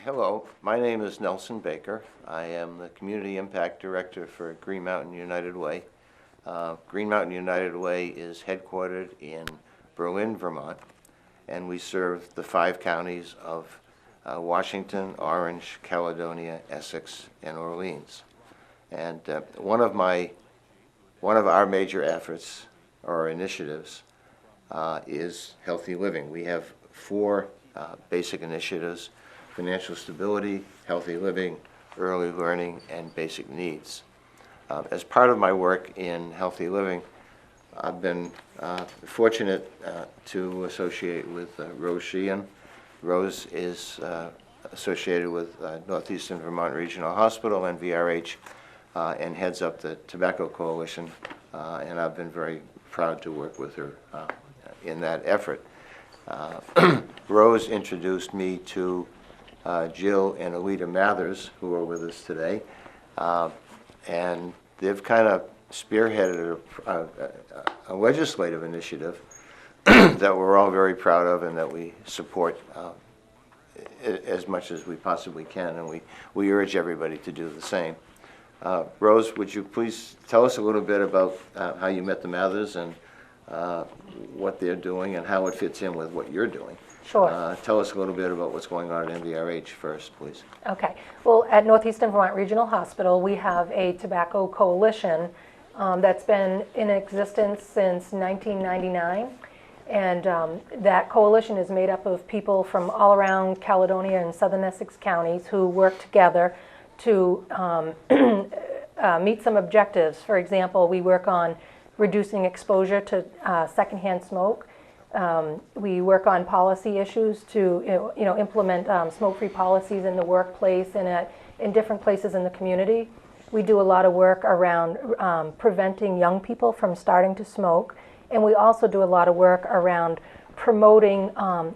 Hello, my name is Nelson Baker. I am the Community Impact Director for Green Mountain United Way. Green Mountain United Way is headquartered in Berlin, Vermont, and we serve the 5 counties of Washington, Orange, Caledonia, Essex, and Orleans. And one of our major efforts or initiatives is healthy living. We have 4 basic initiatives: financial stability, healthy living, early learning, and basic needs. As part of my work in healthy living, I've been fortunate to associate with Rose Sheehan. Rose is associated with Northeastern Vermont Regional Hospital, NVRH, and heads up the Tobacco Coalition, and I've been very proud to work with her in that effort. Rose introduced me to Jill and Alita Mathers, who are with us today, and they've kind of spearheaded a legislative initiative that we're all very proud of and that we support as much as we possibly can, and we urge everybody to do the same. Rose, would you please tell us a little bit about how you met the Mathers and what they're doing and how it fits in with what you're doing? Sure. Tell us a little bit about what's going on at NVRH first, please. Okay. Well, at Northeastern Vermont Regional Hospital, we have a tobacco coalition that's been in existence since 1999. And that coalition is made up of people from all around Caledonia and Southern Essex counties who work together to meet some objectives. For example, we work on reducing exposure to secondhand smoke. We work on policy issues to implement smoke-free policies in the workplace and in different places in the community. We do a lot of work around preventing young people from starting to smoke, and we also do a lot of work around promoting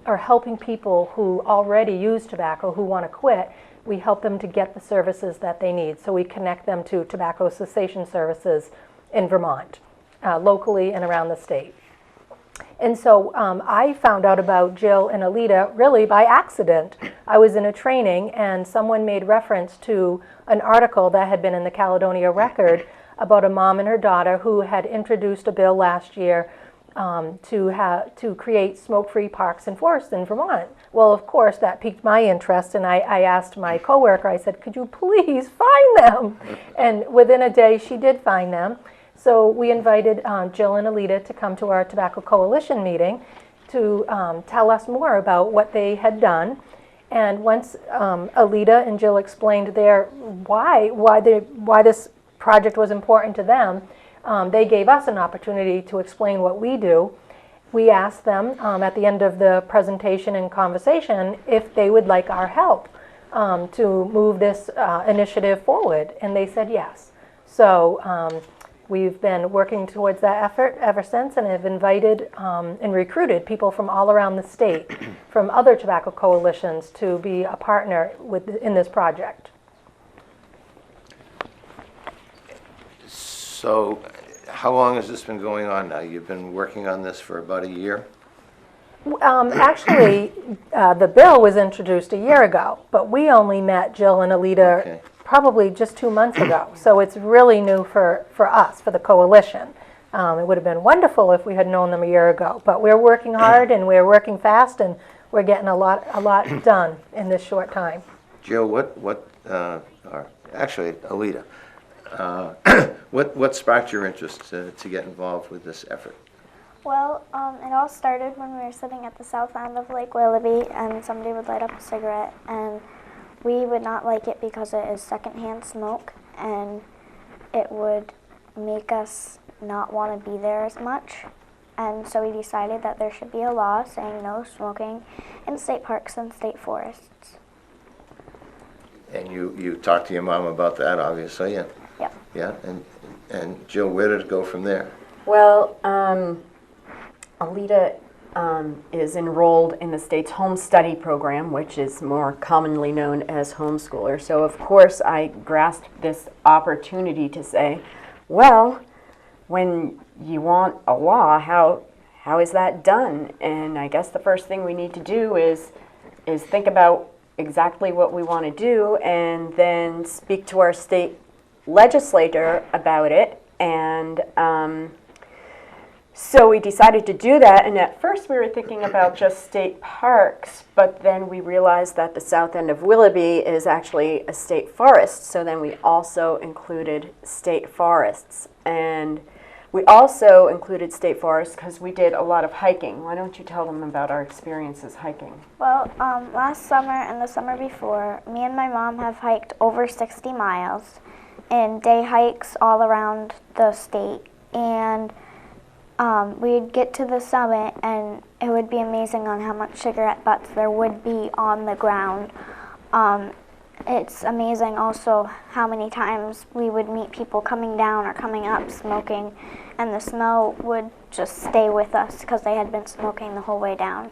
or helping people who already use tobacco who want to quit. We help them to get the services that they need. So we connect them to tobacco cessation services in Vermont, locally and around the state. And so I found out about Jill and Alita really by accident. I was in a training and someone made reference to an article that had been in the Caledonia Record about a mom and her daughter who had introduced a bill last year to create smoke-free parks and forests in Vermont. Well, of course, that piqued my interest, and I asked my coworker, I said, could you please find them? And within a day, she did find them. So we invited Jill and Alita to come to our Tobacco Coalition meeting to tell us more about what they had done. And once Alita and Jill explained why this project was important to them, they gave us an opportunity to explain what we do. We asked them at the end of the presentation and conversation if they would like our help to move this initiative forward, and they said yes. So we've been working towards that effort ever since, and have invited and recruited people from all around the state, from other tobacco coalitions, to be a partner in this project. So how long has this been going on now? You've been working on this for about a year? Actually, the bill was introduced a year ago, but we only met Jill and Alita probably just 2 months ago. So it's really new for us, for the coalition. It would have been wonderful if we had known them a year ago, but we're working hard and we're working fast, and we're getting a lot done in this short time. Jill, actually, Alita, what sparked your interest to get involved with this effort? Well, it all started when we were sitting at the south end of Lake Willoughby and somebody would light up a cigarette, and we would not like it because it is secondhand smoke and it would make us not want to be there as much. And so we decided that there should be a law saying no smoking in state parks and state forests. And you talked to your mom about that, obviously. And, yeah. Yeah, and Jill, where did it go from there? Well, Alita is enrolled in the state's home study program, which is more commonly known as homeschooler. So of course I grasped this opportunity to say, well, when you want a law, how is that done? And I guess the first thing we need to do is think about exactly what we want to do and then speak to our state legislator about it. And so we decided to do that, and at first we were thinking about just state parks, but then we realized that the south end of Willoughby is actually a state forest, so then we also included state forests. And we also included state forests because we did a lot of hiking. Why don't you tell them about our experiences hiking? Well, last summer and the summer before, me and my mom have hiked over 60 miles in day hikes all around the state. And we'd get to the summit, and it would be amazing on how much cigarette butts there would be on the ground. It's amazing also how many times we would meet people coming down or coming up smoking, and the smell would just stay with us because they had been smoking the whole way down.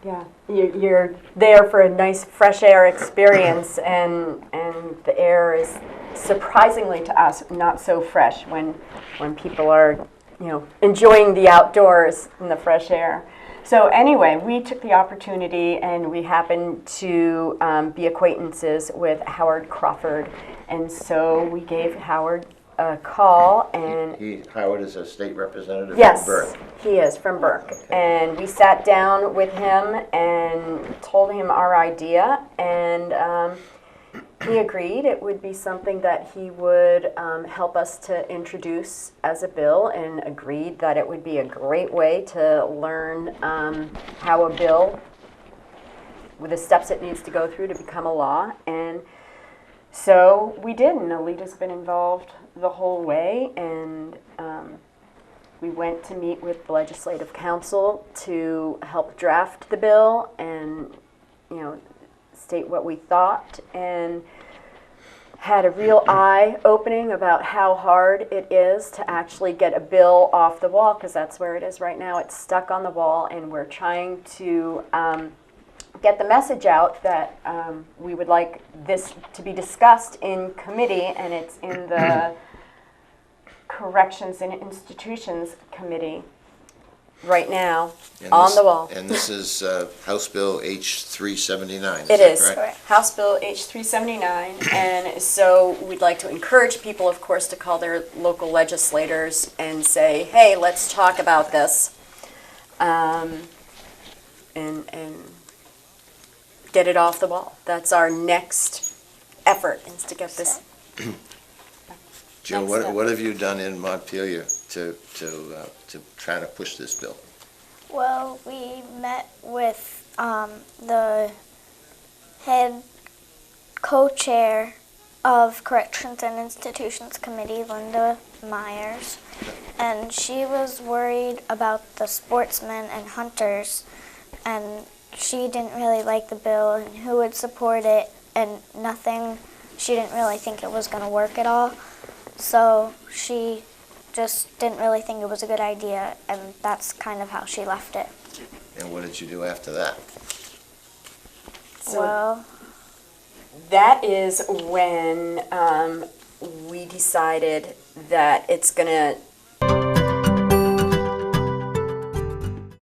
Yeah, you're there for a nice fresh air experience, and the air is surprisingly to us not so fresh when people are enjoying the outdoors and the fresh air. So anyway, we took the opportunity and we happened to be acquaintances with Howard Crawford, and so we gave Howard a call. And Howard is a state representative yes, from Burke. He is from Burke. Okay. And we sat down with him and told him our idea, and he agreed it would be something that he would help us to introduce as a bill, and agreed that it would be a great way to learn how a bill, with the steps it needs to go through to become a law. And so we did, and Alita's been involved the whole way, and we went to meet with the Legislative Council to help draft the bill and, state what we thought, and had a real eye-opening about how hard it is to actually get a bill off the wall, because that's where it is right now. It's stuck on the wall, and we're trying to get the message out that we would like this to be discussed in committee, and it's in the Corrections and Institutions Committee right now on the wall. And this is House Bill H379. It is. Correct? House Bill H379, and so we'd like to encourage people, of course, to call their local legislators and say, hey, let's talk about this, and get it off the wall. That's our next effort, is to get this. Jill, Next step. what have you done in Montpelier to try to push this bill? Well, we met with the head co-chair of Corrections and Institutions Committee, Linda Myers, and she was worried about the sportsmen and hunters, and she didn't really like the bill and who would support it, and she didn't really think it was going to work at all. So she just didn't really think it was a good idea, and that's kind of how she left it. And what did you do after that? So Well, that is when we decided that it's going to